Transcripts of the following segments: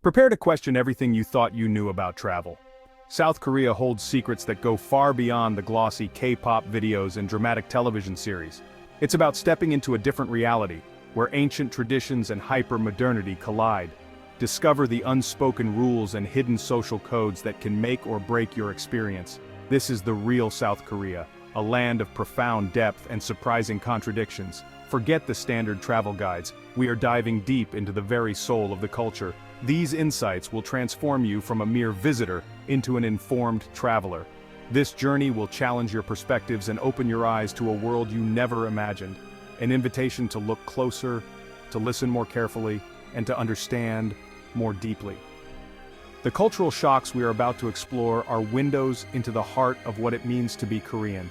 Prepare to question everything you thought you knew about travel. South Korea holds secrets that go far beyond the glossy K-pop videos and dramatic television series. It's about stepping into a different reality, where ancient traditions and hyper-modernity collide. Discover the unspoken rules and hidden social codes that can make or break your experience. This is the real South Korea, a land of profound depth and surprising contradictions. Forget the standard travel guides, we are diving deep into the very soul of the culture. These insights will transform you from a mere visitor into an informed traveler. This journey will challenge your perspectives and open your eyes to a world you never imagined. An invitation to look closer, to listen more carefully, and to understand more deeply. The cultural shocks we are about to explore are windows into the heart of what it means to be Korean.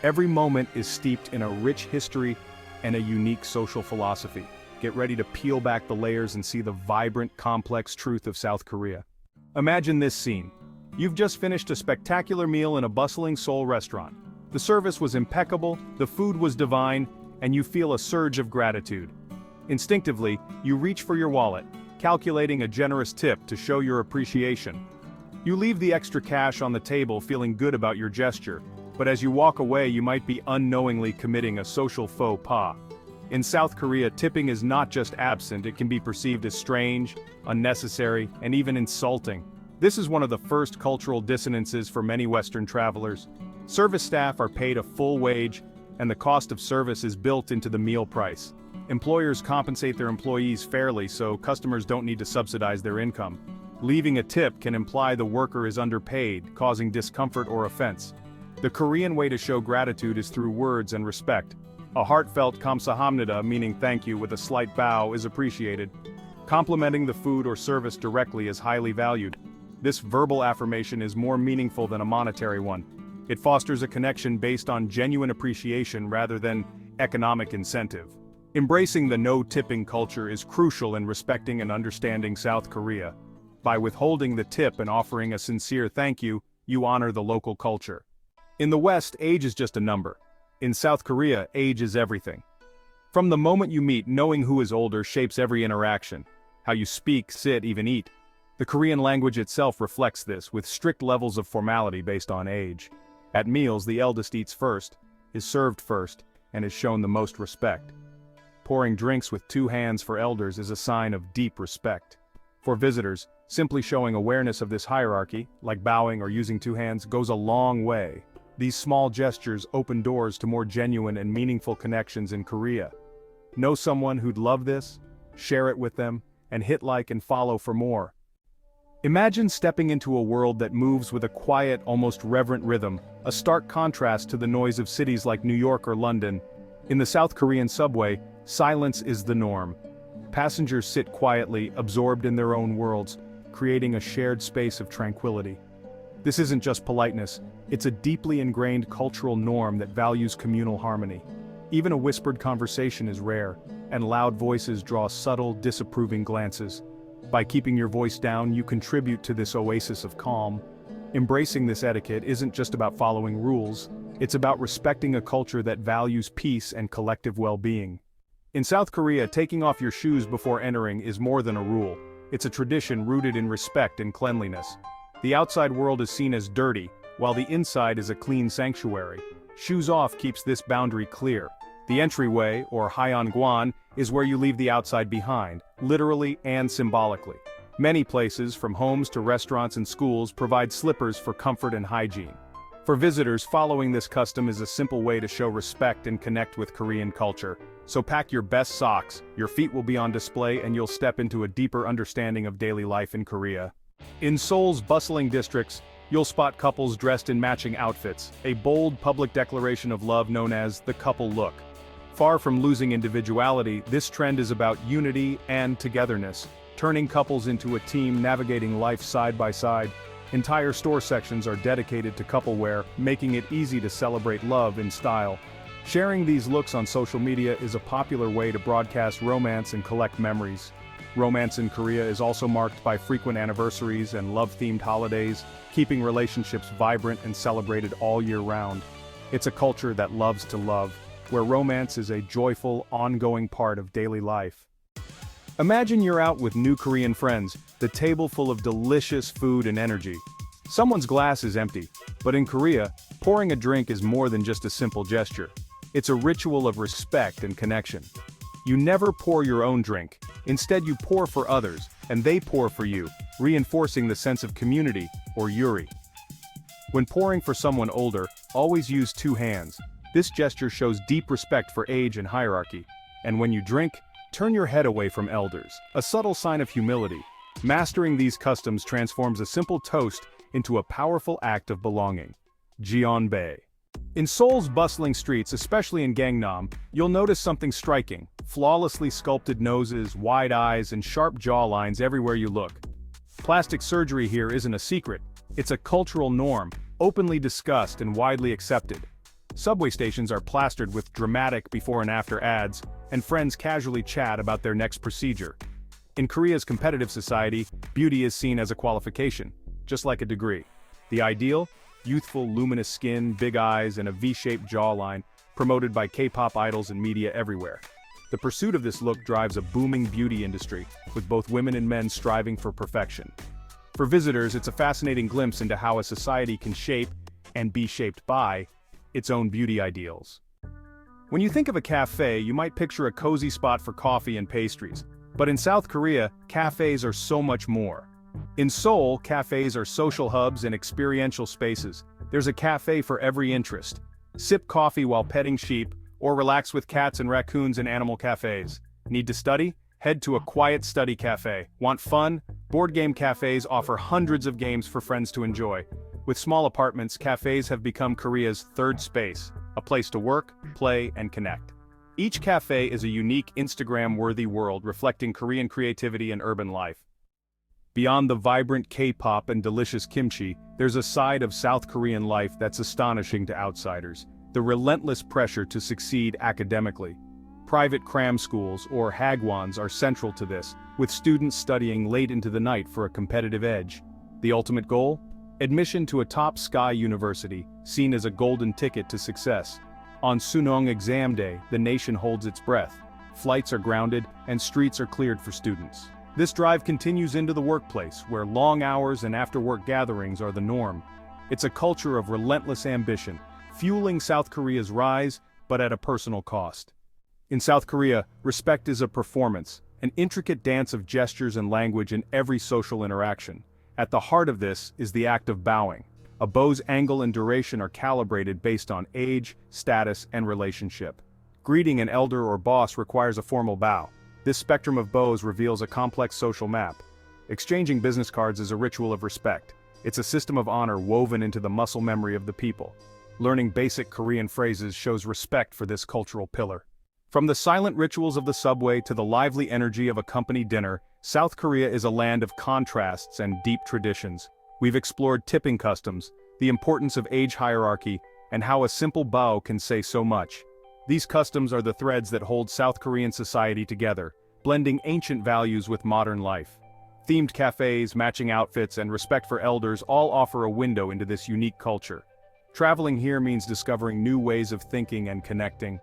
Every moment is steeped in a rich history and a unique social philosophy. Get ready to peel back the layers and see the vibrant, complex truth of South Korea. Imagine this scene. You've just finished a spectacular meal in a bustling Seoul restaurant. The service was impeccable, the food was divine, and you feel a surge of gratitude. Instinctively, you reach for your wallet, calculating a generous tip to show your appreciation. You leave the extra cash on the table feeling good about your gesture, but as you walk away you might be unknowingly committing a social faux pas. In South Korea, tipping is not just absent, it can be perceived as strange, unnecessary, and even insulting. This is one of the first cultural dissonances for many Western travelers. Service staff are paid a full wage, and the cost of service is built into the meal price. Employers compensate their employees fairly so customers don't need to subsidize their income. Leaving a tip can imply the worker is underpaid, causing discomfort or offense. The Korean way to show gratitude is through words and respect. A heartfelt 감사합니다, meaning thank you with a slight bow, is appreciated. Complimenting the food or service directly is highly valued. This verbal affirmation is more meaningful than a monetary one. It fosters a connection based on genuine appreciation rather than economic incentive. Embracing the no-tipping culture is crucial in respecting and understanding South Korea. By withholding the tip and offering a sincere thank you, you honor the local culture. In the West, age is just a number. In South Korea, age is everything. From the moment you meet, knowing who is older shapes every interaction. How you speak, sit, even eat. The Korean language itself reflects this, with strict levels of formality based on age. At meals, the eldest eats first, is served first, and is shown the most respect. Pouring drinks with two hands for elders is a sign of deep respect. For visitors, simply showing awareness of this hierarchy, like bowing or using two hands, goes a long way. These small gestures open doors to more genuine and meaningful connections in Korea. Know someone who'd love this? Share it with them, and hit like and follow for more. Imagine stepping into a world that moves with a quiet, almost reverent rhythm, a stark contrast to the noise of cities like New York or London. In the South Korean subway, silence is the norm. Passengers sit quietly, absorbed in their own worlds, creating a shared space of tranquility. This isn't just politeness, it's a deeply ingrained cultural norm that values communal harmony. Even a whispered conversation is rare, and loud voices draw subtle, disapproving glances. By keeping your voice down, you contribute to this oasis of calm. Embracing this etiquette isn't just about following rules, it's about respecting a culture that values peace and collective well-being. In South Korea, taking off your shoes before entering is more than a rule. It's a tradition rooted in respect and cleanliness. The outside world is seen as dirty, while the inside is a clean sanctuary. Shoes off keeps this boundary clear. The entryway, or Haeonggwan, is where you leave the outside behind, literally and symbolically. Many places, from homes to restaurants and schools, provide slippers for comfort and hygiene. For visitors, following this custom is a simple way to show respect and connect with Korean culture. So pack your best socks, your feet will be on display and you'll step into a deeper understanding of daily life in Korea. In Seoul's bustling districts, you'll spot couples dressed in matching outfits, a bold public declaration of love known as the couple look. Far from losing individuality, this trend is about unity and togetherness, turning couples into a team navigating life side by side. Entire store sections are dedicated to couple wear, making it easy to celebrate love in style. Sharing these looks on social media is a popular way to broadcast romance and collect memories. Romance in Korea is also marked by frequent anniversaries and love-themed holidays, keeping relationships vibrant and celebrated all year round. It's a culture that loves to love, where romance is a joyful, ongoing part of daily life. Imagine you're out with new Korean friends, the table full of delicious food and energy. Someone's glass is empty, but in Korea, pouring a drink is more than just a simple gesture. It's a ritual of respect and connection. You never pour your own drink, instead you pour for others, and they pour for you, reinforcing the sense of community, or yuri. When pouring for someone older, always use two hands. This gesture shows deep respect for age and hierarchy. And when you drink, turn your head away from elders, a subtle sign of humility. Mastering these customs transforms a simple toast into a powerful act of belonging. Jeonbae. In Seoul's bustling streets, especially in Gangnam, you'll notice something striking: flawlessly sculpted noses, wide eyes, and sharp jawlines everywhere you look. Plastic surgery here isn't a secret, it's a cultural norm, openly discussed and widely accepted. Subway stations are plastered with dramatic before and after ads, and friends casually chat about their next procedure. In Korea's competitive society, beauty is seen as a qualification, just like a degree. The ideal? Youthful, luminous skin, big eyes, and a V-shaped jawline, promoted by K-pop idols and media everywhere. The pursuit of this look drives a booming beauty industry, with both women and men striving for perfection. For visitors, it's a fascinating glimpse into how a society can shape, and be shaped by, its own beauty ideals. When you think of a cafe, you might picture a cozy spot for coffee and pastries. But in South Korea, cafes are so much more. In Seoul, cafes are social hubs and experiential spaces. There's a cafe for every interest. Sip coffee while petting sheep, or relax with cats and raccoons in animal cafes. Need to study? Head to a quiet study cafe. Want fun? Board game cafes offer hundreds of games for friends to enjoy. With small apartments, cafes have become Korea's third space, a place to work, play, and connect. Each cafe is a unique Instagram-worthy world reflecting Korean creativity and urban life. Beyond the vibrant K-pop and delicious kimchi, there's a side of South Korean life that's astonishing to outsiders: the relentless pressure to succeed academically. Private cram schools, or hagwons, are central to this, with students studying late into the night for a competitive edge. The ultimate goal? Admission to a top sky university, seen as a golden ticket to success. On Sunong exam day, the nation holds its breath. Flights are grounded, and streets are cleared for students. This drive continues into the workplace, where long hours and after-work gatherings are the norm. It's a culture of relentless ambition, fueling South Korea's rise, but at a personal cost. In South Korea, respect is a performance, an intricate dance of gestures and language in every social interaction. At the heart of this is the act of bowing. A bow's angle and duration are calibrated based on age, status, and relationship. Greeting an elder or boss requires a formal bow. This spectrum of bows reveals a complex social map. Exchanging business cards is a ritual of respect. It's a system of honor woven into the muscle memory of the people. Learning basic Korean phrases shows respect for this cultural pillar. From the silent rituals of the subway to the lively energy of a company dinner, South Korea is a land of contrasts and deep traditions. We've explored tipping customs, the importance of age hierarchy, and how a simple bow can say so much. These customs are the threads that hold South Korean society together, blending ancient values with modern life. Themed cafes, matching outfits, and respect for elders all offer a window into this unique culture. Traveling here means discovering new ways of thinking and connecting.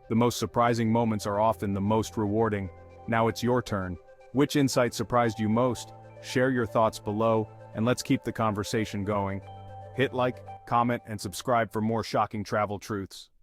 The most surprising moments are often the most rewarding. Now it's your turn. Which insight surprised you most? Share your thoughts below, and let's keep the conversation going. Hit like, comment, and subscribe for more shocking travel truths.